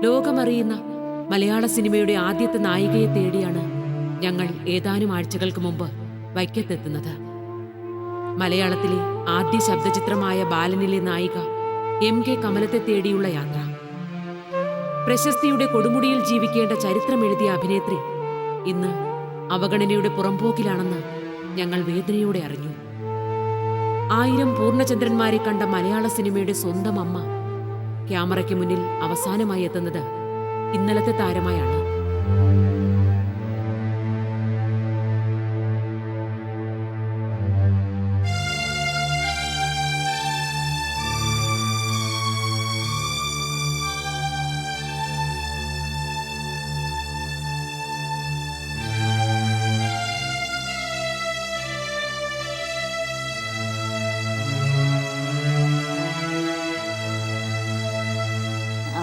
ലോകമറിയുന്ന മലയാള സിനിമയുടെ ആദ്യത്തെ നായികയെ തേടിയാണ് ഞങ്ങൾ ഏതാനും ആഴ്ചകൾക്ക് മുമ്പ് വൈക്കത്തെത്തുന്നത്. മലയാളത്തിലെ ആദ്യ ശബ്ദചിത്രമായ ബാലനിലെ നായിക MK കമലത്തെ തേടിയുള്ള യാത്ര. പ്രശസ്തിയുടെ കൊടുമുടിയിൽ ജീവിക്കേണ്ട ചരിത്രമെഴുതിയ അഭിനേത്രി ഇന്ന് അവഗണനയുടെ പുറംപോക്കിലാണെന്ന് ഞങ്ങൾ വേദനയോടെ അറിഞ്ഞു. 1000 പൂർണ്ണചന്ദ്രന്മാരെ കണ്ട മലയാള സിനിമയുടെ സ്വന്തം അമ്മ ക്യാമറയ്ക്ക് മുന്നിൽ അവസാനമായി എത്തുന്നത് ഇന്നലത്തെ താരമായാണ്.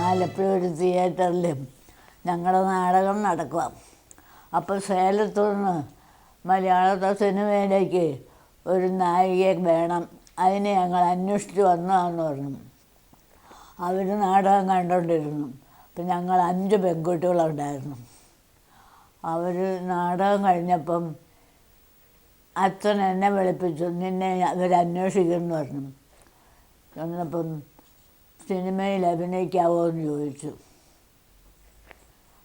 ആലപ്പുഴ ഒരു തിയേറ്ററിൽ ഞങ്ങളുടെ നാടകം നടക്കുക. അപ്പോൾ സേലത്തു നിന്ന് മലയാള സിനിമയിലേക്ക് ഒരു നായികയെ വേണം, അതിനെ ഞങ്ങൾ അന്വേഷിച്ച് വന്നതാണെന്ന് പറഞ്ഞു. അവർ നാടകം കണ്ടുകൊണ്ടിരുന്നു. അപ്പം ഞങ്ങൾ 5 പെൺകുട്ടികളുണ്ടായിരുന്നു. അവർ നാടകം കഴിഞ്ഞപ്പം അച്ഛൻ എന്നെ വിളിപ്പിച്ചു, നിന്നെ അവരന്വേഷിക്കുമെന്ന് പറഞ്ഞു. ചെന്നപ്പം സിനിമയിൽ അഭിനയിക്കാവോ എന്ന് ചോദിച്ചു.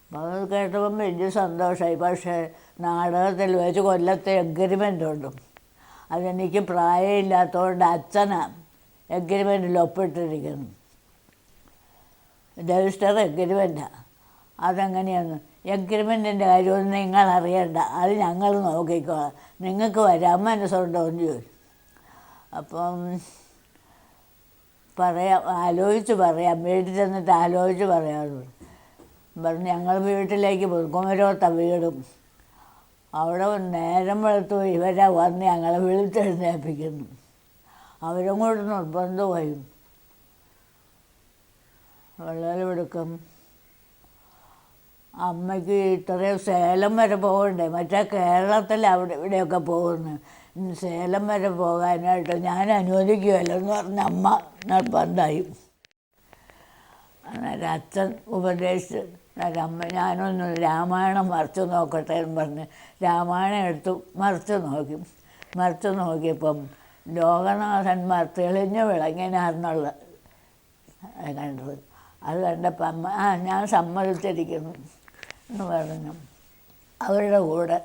അപ്പോൾ അത് കേട്ടപ്പം വലിയ സന്തോഷമായി. പക്ഷേ നാടകത്തിൽ വെച്ച് കൊല്ലത്തെ എഗ്രിമെൻ്റ് ഉണ്ട്. അതെനിക്ക് പ്രായമില്ലാത്തതുകൊണ്ട് അച്ഛനാണ് എഗ്രിമെൻറ്റിൽ ഒപ്പിട്ടിരിക്കുന്നു. രജിസ്റ്റർ എഗ്രിമെൻറ്റാണ്. അതെങ്ങനെയാണ് എഗ്രിമെൻറ്റിൻ്റെ കാര്യമൊന്നും നിങ്ങൾ അറിയണ്ട, അത് ഞങ്ങൾ നോക്കിക്കോളാം, നിങ്ങൾക്ക് വരാൻ മനസ്സുണ്ടോ എന്ന് ചോദിച്ചു. അപ്പം ആലോചിച്ച് പറയാം, വീട്ടിൽ ചെന്നിട്ട് ആലോചിച്ച് പറയാമെന്ന് പറഞ്ഞു. ഞങ്ങൾ വീട്ടിലേക്ക് പോയി. കുമരോത്ത വീടും അവിടെ നേരം വെളുത്തു ഇവരാ വന്ന് ഞങ്ങളെ വിളിച്ചെഴുന്നേൽപ്പിക്കുന്നു. അവരും കൂടെ നിർബന്ധമായി. വളരെ എടുക്കും. അമ്മയ്ക്ക് ഇത്രയും സേലം വരെ പോകണ്ടേ, മറ്റേ കേരളത്തിൽ അവിടെ ഇവിടെയൊക്കെ പോകുന്നു, സേലം വരെ പോകാനായിട്ട് ഞാൻ അനുവദിക്കുമല്ലോ എന്ന് പറഞ്ഞ അമ്മ നിർബന്ധമായി. അന്നേരം അച്ഛൻ ഉപദേശിച്ച് അമ്മ ഞാനൊന്ന് രാമായണം മറിച്ച് നോക്കട്ടെ എന്ന് പറഞ്ഞ് രാമായണം എടുത്ത് മറിച്ച് നോക്കിയപ്പം ലോകനാഥന്മാർ തെളിഞ്ഞു വിളങ്ങിനാർന്നുള്ള കണ്ടത്. അത് കണ്ടപ്പോൾ അമ്മ ഞാൻ സമ്മതിച്ചിരിക്കുന്നു എന്ന് പറഞ്ഞു. അവരുടെ കൂടെ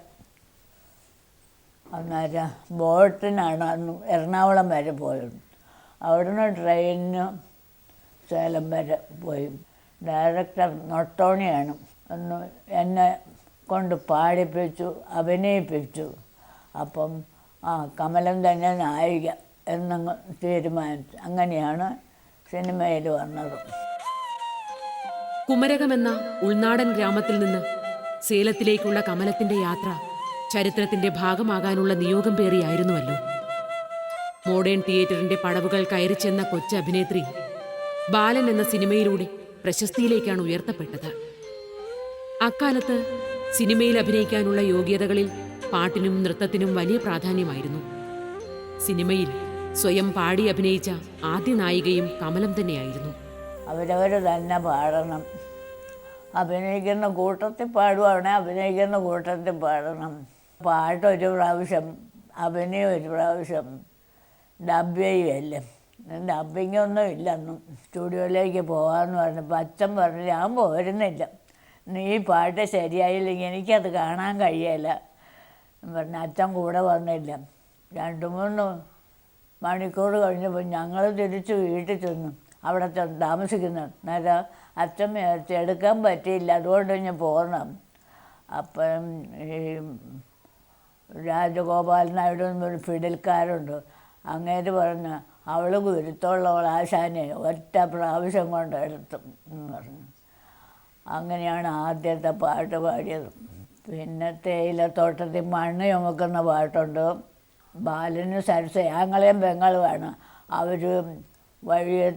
അന്നേരം ബോട്ടിനാണ് അന്ന് എറണാകുളം വരെ പോയത്. അവിടുന്ന് ട്രെയിനിന് സേലം വരെ പോയി. ഡയറക്ടർ നൊട്ടോണിയാണ്. ഒന്ന് എന്നെ കൊണ്ട് പാടിപ്പിച്ചു, അഭിനയിപ്പിച്ചു. അപ്പം കമലം തന്നെ നായിക എന്നങ്ങ് തീരുമാനിച്ചു. അങ്ങനെയാണ് സിനിമയിൽ വന്നത്. കുമരകമെന്ന ഉൾനാടൻ ഗ്രാമത്തിൽ നിന്ന് സേലത്തിലേക്കുള്ള കമലത്തിന്റെ യാത്ര ചരിത്രത്തിന്റെ ഭാഗമാകാനുള്ള നിയോഗം പേറിയായിരുന്നുവല്ലോ. മോഡേൺ തിയേറ്ററിന്റെ പടവുകൾ കയറിച്ചെന്ന കൊച്ചഭിനേത്രി ബാലൻ എന്ന സിനിമയിലൂടെ പ്രശസ്തിയിലേക്കാണ് ഉയർത്തപ്പെട്ടത്. അക്കാലത്ത് സിനിമയിൽ അഭിനയിക്കാനുള്ള യോഗ്യതകളിൽ പാട്ടിനും നൃത്തത്തിനും വലിയ പ്രാധാന്യമായിരുന്നു. സിനിമയിൽ സ്വയം പാടി അഭിനയിച്ച ആദ്യ നായികയും കമലം തന്നെയായിരുന്നു. അവരവർ തന്നെ പാടണം. അഭിനയിക്കുന്ന കൂട്ടത്തിൽ പാടുവാണെങ്കിൽ അഭിനയിക്കുന്ന കൂട്ടത്തിൽ പാടണം. പാട്ടൊരു പ്രാവശ്യം, അഭിനയം ഒരു പ്രാവശ്യം, ഡബ് ചെയ്യുമല്ലേ. ഡബിങ്ങൊന്നും ഇല്ലെന്നും സ്റ്റുഡിയോയിലേക്ക് പോകാമെന്ന് പറഞ്ഞപ്പോൾ അച്ഛൻ പറഞ്ഞു ഞാൻ പോരുന്നില്ല, നീ പാട്ട് ശരിയായില്ലെങ്കിൽ എനിക്കത് കാണാൻ കഴിയില്ല എന്ന് പറഞ്ഞ് അച്ഛൻ കൂടെ വന്നില്ല. 2-3 മണിക്കൂർ കഴിഞ്ഞപ്പോൾ ഞങ്ങൾ തിരിച്ച് വീട്ടിൽ ചെന്നു. അവിടെ താമസിക്കുന്നു. അന്നേരം അച്ഛൻ എടുക്കാൻ പറ്റിയില്ല, അതുകൊണ്ട് ഞാൻ പോകണം. അപ്പം ഈ രാജഗോപാലൻ അവിടെ ഒരു ഫിഡിൽക്കാരുണ്ട്, അങ്ങേര് പറഞ്ഞു അവൾ ഗുരുത്തമുള്ളവൾ ആശാനെ ഒറ്റ പ്രാവശ്യം കൊണ്ട് എടുത്തും എന്ന് പറഞ്ഞു. അങ്ങനെയാണ് ആദ്യത്തെ പാട്ട് പാടിയത്. പിന്നെ തേയിലത്തോട്ടത്തിൽ മണ്ണ് ചുമക്കുന്ന പാട്ടുണ്ട്. ബാലന് സരസ ആങ്ങളെയും പെങ്ങളുമാണ്. അവർ വഴിയെ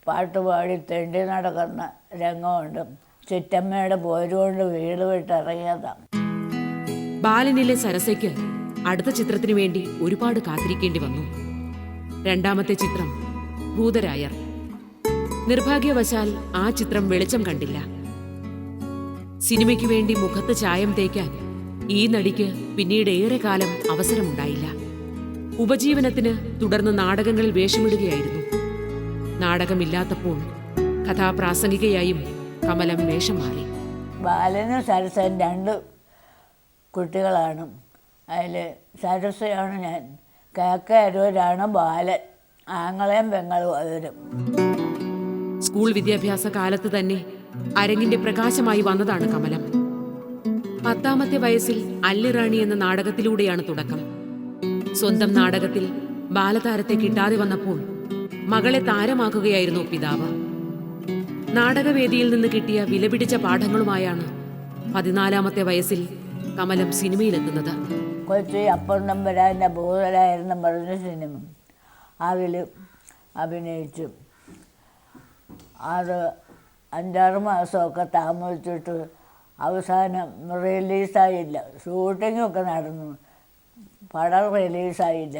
പാട്ടുപാടി തെണ്ടി നടക്കുന്ന രംഗമുണ്ട്. ചിറ്റമ്മയുടെ പോരുകൊണ്ട് വീട് വിട്ടിറങ്ങിയതാണ്. ബാലനിലെ സരസയ്ക്ക് അടുത്ത ചിത്രത്തിനു വേണ്ടി ഒരുപാട് കാത്തിരിക്കേണ്ടി വന്നു. രണ്ടാമത്തെ ചിത്രം ഭൂതരായർ. നിർഭാഗ്യവശാൽ ആ ചിത്രം വെളിച്ചം കണ്ടില്ല. സിനിമയ്ക്ക് വേണ്ടി മുഖത്ത് ചായം തേക്കാൻ ഈ നടിക്ക് പിന്നീട് ഏറെക്കാലം അവസരമുണ്ടായില്ല. ഉപജീവനത്തിന് തുടർന്ന് നാടകങ്ങളിൽ വേഷമിടുകയായിരുന്നു. നാടകമില്ലാത്തപ്പോൾ കഥാപ്രാസംഗികയായും കമലം വേഷം മാറി. ബാലനും സരസൻ 2 കുട്ടികളാണ്. അതിൽ സരസയാണ് ഞാൻ. കേക്കരൂരാണ് ബാലൻ. ആങ്ങളെയും പെങ്ങളും അവരും. സ്കൂൾ വിദ്യാഭ്യാസ കാലത്ത് തന്നെ അരങ്ങിന്റെ പ്രകാശമായി വന്നതാണ് കമലം. 10ാമത്തെ വയസ്സിൽ അല്ലിറാണി എന്ന നാടകത്തിലൂടെയാണ് തുടക്കം. സ്വന്തം നാടകത്തിൽ ബാലതാരത്തെ കിട്ടാതെ വന്നപ്പോൾ മകളെ താരമാക്കുകയായിരുന്നു പിതാവ്. നാടകവേദിയിൽ നിന്ന് കിട്ടിയ വിലപിടിച്ച പാഠങ്ങളുമായാണ് 14ാമത്തെ വയസ്സിൽ കമലം സിനിമയിലെത്തുന്നത്. കൊച്ചി അപ്പം നമ്പരാൻ്റെ ഭൂതരായിരുന്നു പറഞ്ഞ സിനിമ, അതിൽ അഭിനയിച്ചു. അത് 5-6 മാസമൊക്കെ താമസിച്ചിട്ട് അവസാനം റിലീസായില്ല. ഷൂട്ടിങ്ങൊക്കെ നടന്നു, പടം റിലീസായില്ല.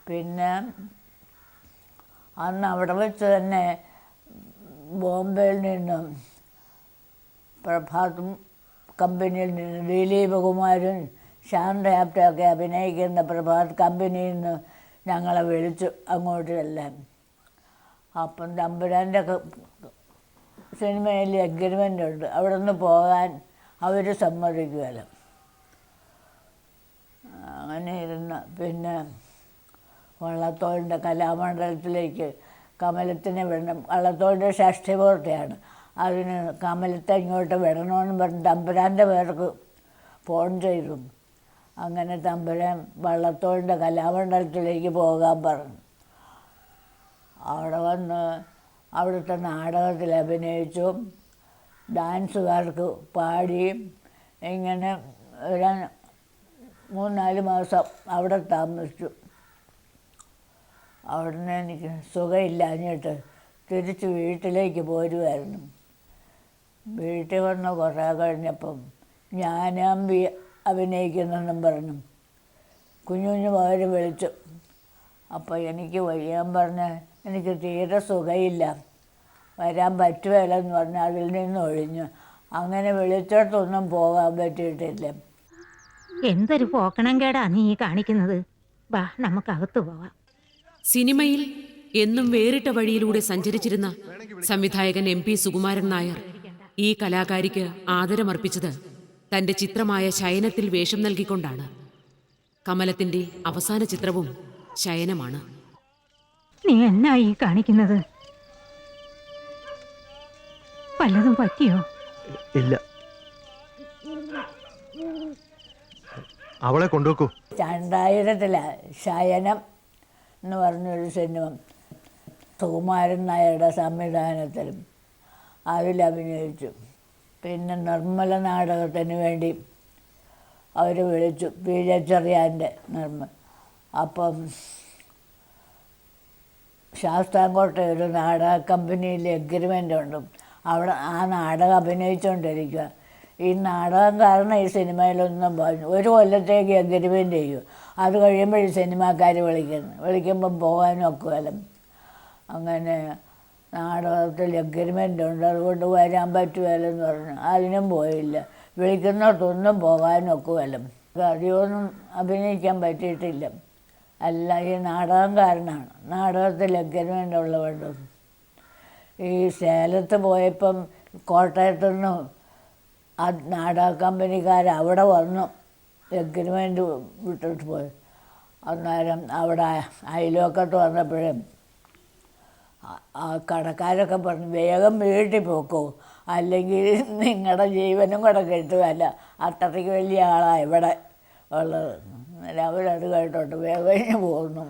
പിന്നെ അന്ന് അവിടെ വെച്ച് തന്നെ ബോംബെയിൽ നിന്നും പ്രഭാത് കമ്പനിയിൽ നിന്ന് ദിലീപ് കുമാരും ശാന്തയാപ്റ്റൊക്കെ അഭിനയിക്കുന്ന പ്രഭാത് കമ്പനിയിൽ നിന്ന് ഞങ്ങളെ വിളിച്ചു അങ്ങോട്ട് എല്ലാം. അപ്പം തമ്പുരാൻ്റെ സിനിമയിൽ എഗ്രിമെൻ്റ് ഉണ്ട്, അവിടെ നിന്ന് പോകാൻ അവർ സമ്മതിക്കുകയില്ല. അങ്ങനെ ഇരുന്ന് പിന്നെ വള്ളത്തോളിൻ്റെ കലാമണ്ഡലത്തിലേക്ക് കമലത്തിനെ വിടണം. വള്ളത്തോളിൻ്റെ ഷഷ്ടിപൂർത്തിയാണ്, അതിന് കമലത്തെ ഇങ്ങോട്ട് വിടണമെന്ന് പറഞ്ഞ് തമ്പുരാൻ്റെ പേർക്ക് ഫോൺ ചെയ്തു. അങ്ങനെ തമ്പുരാൻ വള്ളത്തോളിൻ്റെ കലാമണ്ഡലത്തിലേക്ക് പോകാൻ പറഞ്ഞു. അവിടെ വന്ന് അവിടുത്തെ നാടകത്തിൽ അഭിനയിച്ചു, ഡാൻസുകാർക്ക് പാടിയും. ഇങ്ങനെ ഒരു 3-4 മാസം അവിടെ താമസിച്ചു. അവിടുന്ന് എനിക്ക് സുഖമില്ലാഞ്ഞിട്ട് തിരിച്ച് വീട്ടിലേക്ക് പോരുമായിരുന്നു. വീട്ടിൽ വന്ന് കുറേ കഴിഞ്ഞപ്പം ജ്ഞാനാമ്പി അഭിനയിക്കുന്നെന്നും പറഞ്ഞു കുഞ്ഞു പകരം വിളിച്ചു. അപ്പോൾ എനിക്ക് വയ്യാൻ പറഞ്ഞ് എനിക്ക് തീരെ സുഖമില്ല, വരാൻ പറ്റുകയില്ലെന്ന് പറഞ്ഞ് അതിൽ നിന്ന് ഒഴിഞ്ഞു. അങ്ങനെ വിളിച്ചിടത്തൊന്നും പോകാൻ പറ്റിയിട്ടില്ല. എന്തൊരു പോക്കണം കേടാ നീ കാണിക്കുന്നത്. വാ, നമുക്കകത്ത് പോവാം. സിനിമയിൽ എന്നും വേറിട്ട വഴിയിലൂടെ സഞ്ചരിച്ചിരുന്ന സംവിധായകൻ MP സുകുമാരൻ നായർ ഈ കലാകാരിക്ക് ആദരമർപ്പിച്ചത് തന്റെ ചിത്രമായ ശയനത്തിൽ വേഷം നൽകിക്കൊണ്ടാണ്. കമലത്തിന്റെ അവസാന ചിത്രവും ശയനമാണ്. നീ എന്നാ ഈ കാണിക്കുന്നത്? വല്ലതും പറ്റിയോ? ഇല്ല, അവളെ കൊണ്ടുവെക്കൂ. 2000 ശയനം എന്ന് പറഞ്ഞൊരു സിനിമ സുകുമാരൻ നായരുടെ സംവിധാനത്തിലും അതിലഭിനയിച്ചു. പിന്നെ നിർമ്മല നാടകത്തിന് വേണ്ടി അവർ വിളിച്ചു, PJ ചെറിയാൻ്റെ നിർമ്മൽ. അപ്പം ശാസ്താംകോട്ട ഒരു നാടക കമ്പനിയിൽ എഗ്രിമെൻ്റ് ഉണ്ട്. അവിടെ ആ നാടകം അഭിനയിച്ചുകൊണ്ടിരിക്കുക. ഈ നാടകം കാരണം ഈ സിനിമയിലൊന്നും പറഞ്ഞു 1 കൊല്ലത്തേക്ക് എഗ്രിമെൻ്റ് ചെയ്യും. അത് കഴിയുമ്പോൾ ഈ സിനിമാക്കാർ വിളിക്കുമ്പം പോകാനും ഒക്കുമല്ല. അങ്ങനെ നാടകത്തിൽ എഗ്രിമെൻ്റ് ഉണ്ട്, അതുകൊണ്ട് വരാൻ പറ്റുമല്ലെന്ന് പറഞ്ഞു. അതിനും പോയില്ല. വിളിക്കുന്നിടത്തൊന്നും പോകാനും ഒക്കുമല്ല. അധികമൊന്നും അഭിനയിക്കാൻ പറ്റിയിട്ടില്ല. അല്ല, ഈ നാടകം കാരണമാണ്. നാടകത്തിൽ എഗ്രിമെൻ്റ് ഉള്ളതുകൊണ്ട്. ഈ സേലത്ത് പോയപ്പം കോട്ടയത്തു നിന്ന് ആ നാടക കമ്പനിക്കാർ അവിടെ വന്നു എഗ്രിമെൻ്റ് വിട്ടിട്ട് പോയി. അന്നേരം അവിടെ അയൽവക്കത്ത് വന്നപ്പോഴും ആ കടക്കാരൊക്കെ പറഞ്ഞു വേഗം വീട്ടിൽ പോക്കോ, അല്ലെങ്കിൽ നിങ്ങളുടെ ജീവനും കൂടെ കിട്ടുകയല്ല, അത്രയ്ക്ക് വലിയ ആളാണ് ഇവിടെ ഉള്ളത്. അവരത് കേട്ടോട്ട് വേഗം പോകുന്നു.